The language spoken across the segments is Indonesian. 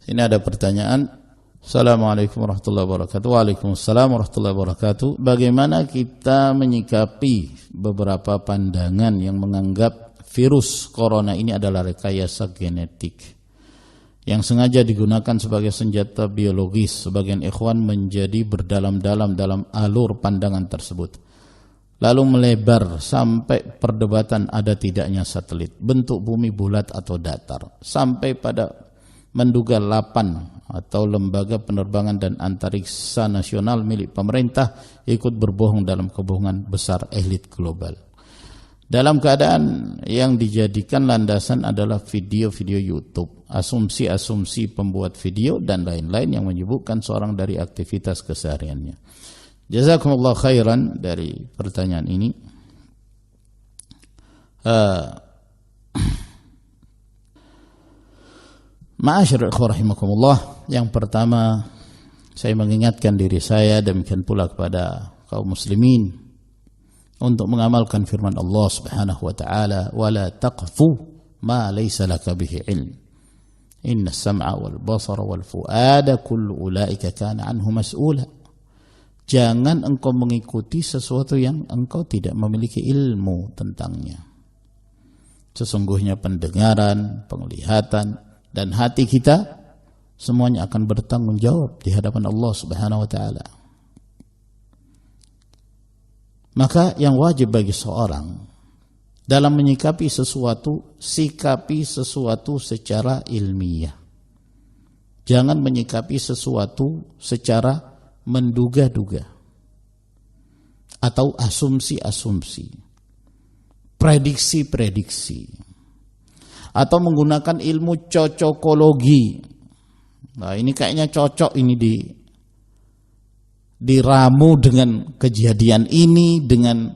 Ini ada pertanyaan. Assalamualaikum warahmatullahi wabarakatuh. Waalaikumsalam warahmatullahi wabarakatuh. Bagaimana kita menyikapi beberapa pandangan yang menganggap virus corona ini adalah rekayasa genetik yang sengaja digunakan sebagai senjata biologis? Sebagian ikhwan menjadi berdalam-dalam dalam alur pandangan tersebut, lalu melebar sampai perdebatan ada tidaknya satelit, bentuk bumi bulat atau datar, sampai pada menduga LAPAN atau Lembaga Penerbangan dan Antariksa Nasional milik pemerintah ikut berbohong dalam kebohongan besar elit global. Dalam keadaan yang dijadikan landasan adalah video-video YouTube, asumsi-asumsi pembuat video dan lain-lain yang menyibukkan seorang dari aktivitas kesehariannya. Jazakumullah khairan dari pertanyaan ini. Ma'asyarul ikhwah rahimakumullah, yang pertama saya mengingatkan diri saya, demikian pula kepada kaum muslimin, untuk mengamalkan firman Allah Subhanahu wa taala, "Wala taqfu ma laysa laka bihi ilm. Inna as-sam'a wal basara wal fu'ada kullu ulaika kana anhu mas'ula." Jangan engkau mengikuti sesuatu yang engkau tidak memiliki ilmu tentangnya. Sesungguhnya pendengaran, penglihatan, dan hati kita semuanya akan bertanggung jawab di hadapan Allah Subhanahu wa taala. Maka yang wajib bagi seorang dalam menyikapi sesuatu, sikapi sesuatu secara ilmiah. Jangan menyikapi sesuatu secara menduga-duga atau asumsi-asumsi, prediksi-prediksi, atau menggunakan ilmu cocokologi. Nah, ini kayaknya cocok ini diramu dengan kejadian ini, dengan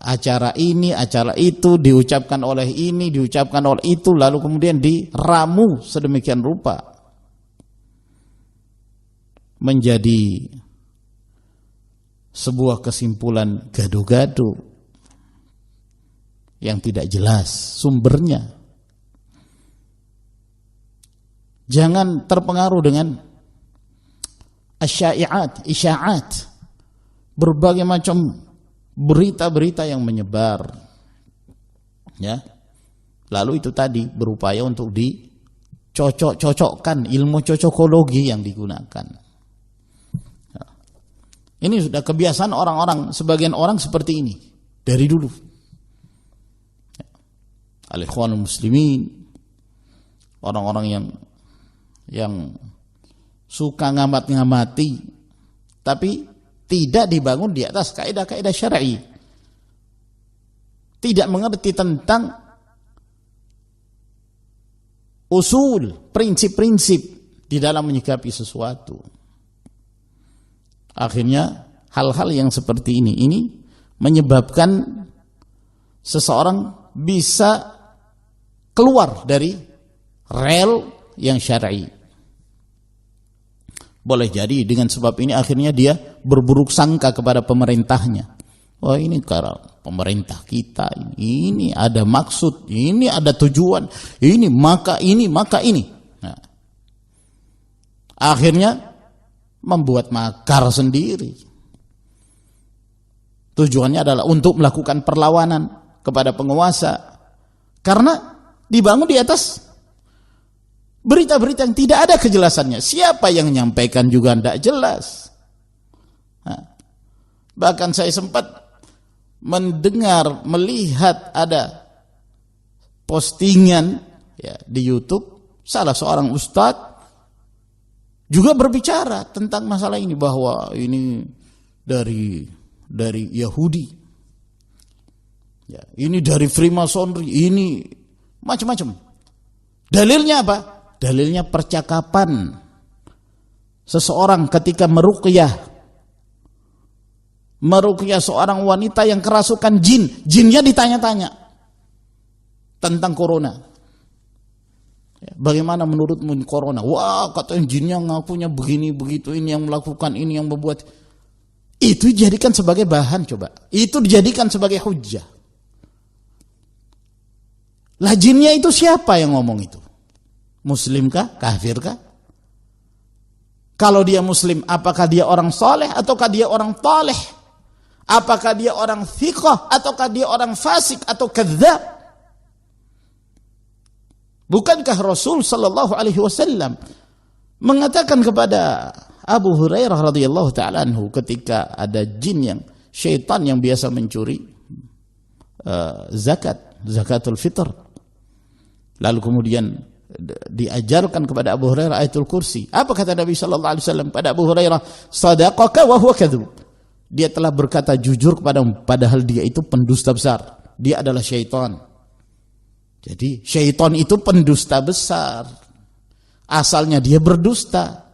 acara ini, acara itu, diucapkan oleh ini, diucapkan oleh itu, lalu kemudian diramu sedemikian rupa menjadi sebuah kesimpulan gaduh-gaduh yang tidak jelas sumbernya. Jangan terpengaruh dengan isya'at, berbagai macam berita-berita yang menyebar, ya. Lalu itu tadi berupaya untuk dicocok-cocokkan, ilmu cocokologi yang digunakan. Ini sudah kebiasaan orang-orang, sebagian orang seperti ini dari dulu. Al-ikhwanul muslimin, orang-orang yang suka ngamat-ngamati, tapi tidak dibangun di atas kaidah-kaidah syar'i, tidak mengerti tentang usul, prinsip-prinsip di dalam menyikapi sesuatu. Akhirnya hal-hal yang seperti ini menyebabkan seseorang bisa keluar dari rel yang syar'i. Boleh jadi dengan sebab ini akhirnya dia berburuk sangka kepada pemerintahnya. Oh, ini karena pemerintah kita ini ada maksud, ini ada tujuan, ini maka ini. Nah, akhirnya membuat makar sendiri. Tujuannya adalah untuk melakukan perlawanan kepada penguasa, karena dibangun di atas berita-berita yang tidak ada kejelasannya. Siapa yang menyampaikan juga tidak jelas. Nah, bahkan saya sempat melihat ada postingan ya di YouTube, salah seorang ustadz juga berbicara tentang masalah ini, bahwa ini dari Yahudi, ya, ini dari Freemasonry, ini macam-macam. Dalilnya apa? Dalilnya percakapan seseorang ketika meruqyah seorang wanita yang kerasukan jinnya ditanya-tanya tentang corona. Bagaimana menurutmu corona? Wah, katanya jinnya ngakunya begini begitu, ini yang melakukan, ini yang membuat. Itu dijadikan sebagai bahan, coba. Itu dijadikan sebagai hujjah. Lah jinnya itu siapa yang ngomong itu? Muslimkah? Kafirkah? Kalau dia muslim, apakah dia orang soleh ataukah dia orang toleh? Apakah dia orang thiqah ataukah dia orang fasik atau kadzab? Bukankah Rasul sallallahu alaihi wasallam mengatakan kepada Abu Hurairah radhiyallahu taala anhu ketika ada jin syaitan yang biasa mencuri zakatul fitr. Lalu kemudian diajarkan kepada Abu Hurairah ayatul kursi. Apa kata Nabi sallallahu alaihi wasallam pada Abu Hurairah? Sadaqaka wa huwa kadzub. Dia telah berkata jujur kepadamu padahal dia itu pendusta besar. Dia adalah syaitan. Jadi syaitan itu pendusta besar. Asalnya dia berdusta.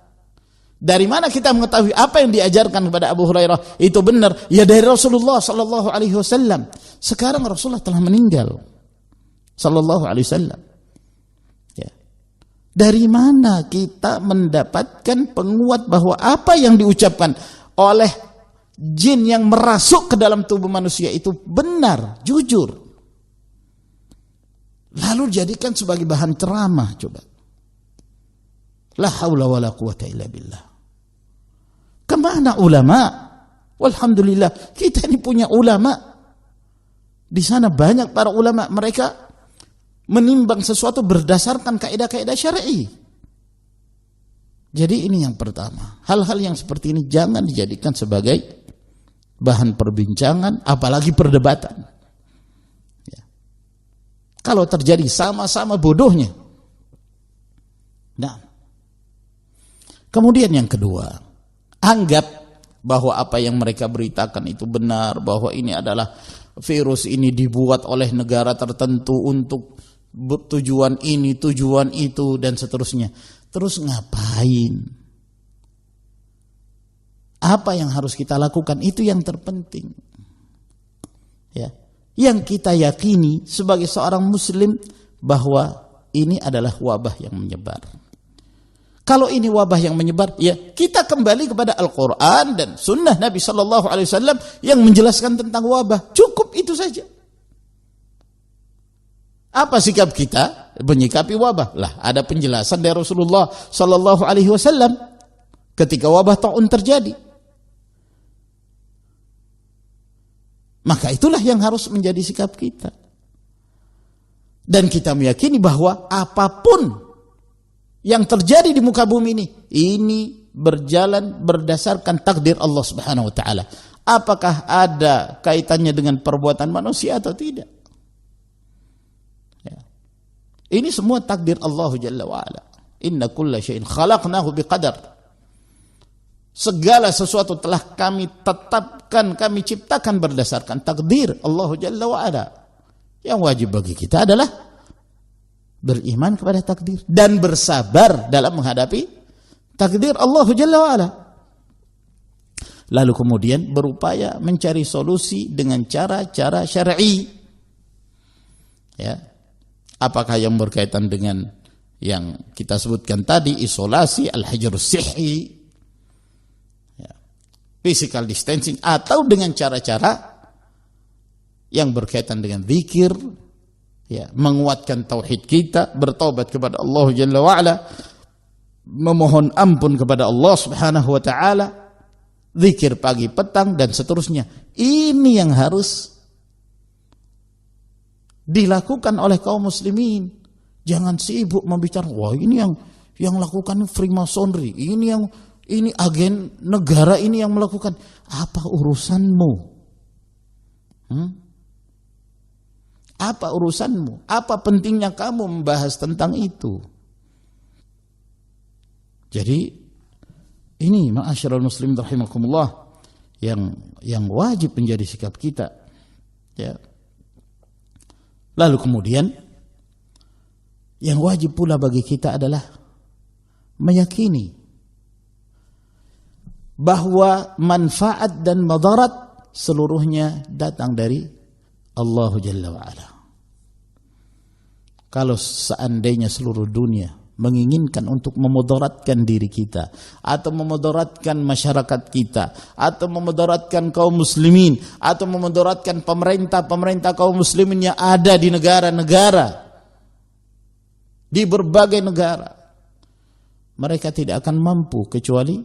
Dari mana kita mengetahui apa yang diajarkan kepada Abu Hurairah itu benar? Ya dari Rasulullah sallallahu alaihi wasallam. Sekarang Rasulullah telah meninggal. Sallallahu alaihi wasallam. Dari mana kita mendapatkan penguat bahwa apa yang diucapkan oleh jin yang merasuk ke dalam tubuh manusia itu benar, jujur. Lalu jadikan sebagai bahan ceramah, coba. La haula wala quwata illa billah. Kemana ulama? Walhamdulillah, kita ini punya ulama. Di sana banyak para ulama, mereka menimbang sesuatu berdasarkan kaidah-kaidah syar'i. Jadi ini yang pertama. Hal-hal yang seperti ini jangan dijadikan sebagai bahan perbincangan, apalagi perdebatan. Ya. Kalau terjadi sama-sama bodohnya. Nah, kemudian yang kedua, anggap bahwa apa yang mereka beritakan itu benar, bahwa ini adalah virus ini dibuat oleh negara tertentu untuk tujuan ini, tujuan itu, dan seterusnya. Terus ngapain? Apa yang harus kita lakukan? Itu yang terpenting. Ya. Yang kita yakini sebagai seorang muslim bahwa ini adalah wabah yang menyebar. Kalau ini wabah yang menyebar, ya kita kembali kepada Al-Quran dan Sunnah Nabi Sallallahu Alaihi Wasallam yang menjelaskan tentang wabah. Cukup itu saja. Apa sikap kita menyikapi wabah? Lah, ada penjelasan dari Rasulullah Sallallahu Alaihi Wasallam ketika wabah taun terjadi. Maka itulah yang harus menjadi sikap kita. Dan kita meyakini bahwa apapun yang terjadi di muka bumi ini berjalan berdasarkan takdir Allah Subhanahu wa taala. Apakah ada kaitannya dengan perbuatan manusia atau tidak? Ya. Ini semua takdir Allah Jalla wa ala. Inna kulla syai'in khalaqnahu biqadar. Segala sesuatu telah kami tetapkan, kami ciptakan berdasarkan takdir Allah Jalla wa ala. Yang wajib bagi kita adalah beriman kepada takdir dan bersabar dalam menghadapi takdir Allah Jalla wa ala. Lalu kemudian berupaya mencari solusi dengan cara-cara syar'i. Ya. Apakah yang berkaitan dengan yang kita sebutkan tadi, isolasi, al-hajrus sihhi, ya, physical distancing, atau dengan cara-cara yang berkaitan dengan zikir, ya, menguatkan tauhid kita, bertaubat kepada Allah Jalla wa ala, memohon ampun kepada Allah Subhanahu wa taala, zikir pagi petang dan seterusnya. Ini yang harus dilakukan oleh kaum muslimin. Jangan sibuk membicarakan, wah ini yang lakukan Freemasonry, ini agen negara ini yang melakukan. Apa urusanmu? Apa urusanmu? Apa pentingnya kamu membahas tentang itu? Jadi ini ma'asyiral muslimin rahimakumullah yang wajib menjadi sikap kita. Ya. Lalu kemudian yang wajib pula bagi kita adalah meyakini bahwa manfaat dan madarat seluruhnya datang dari Allah Jalla wa ala. Kalau seandainya seluruh dunia menginginkan untuk memudaratkan diri kita, atau memudaratkan masyarakat kita, atau memudaratkan kaum muslimin, atau memudaratkan pemerintah kaum muslimin yang ada di negara-negara di berbagai negara. Mereka tidak akan mampu kecuali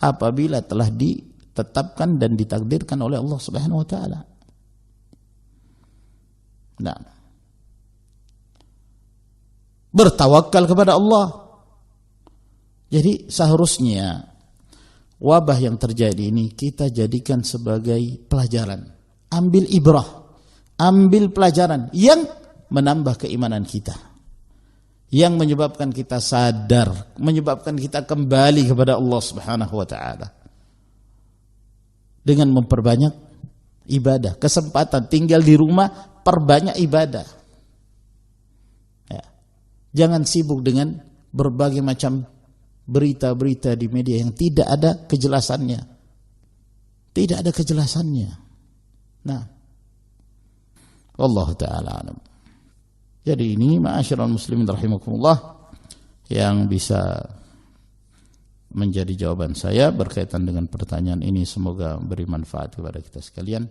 apabila telah ditetapkan dan ditakdirkan oleh Allah Subhanahu wa taala. Nah, bertawakal kepada Allah. Jadi seharusnya wabah yang terjadi ini kita jadikan sebagai pelajaran. Ambil ibrah, ambil pelajaran yang menambah keimanan kita, yang menyebabkan kita sadar, menyebabkan kita kembali kepada Allah Subhanahu wa taala dengan memperbanyak ibadah. Kesempatan tinggal di rumah, perbanyak ibadah. Ya. Jangan sibuk dengan berbagai macam berita-berita di media yang tidak ada kejelasannya. Tidak ada kejelasannya. Nah, wallahu taala alam. Jadi ini ma'asyiral muslimin rahimakumullah yang bisa menjadi jawaban saya berkaitan dengan pertanyaan ini, semoga beri manfaat kepada kita sekalian.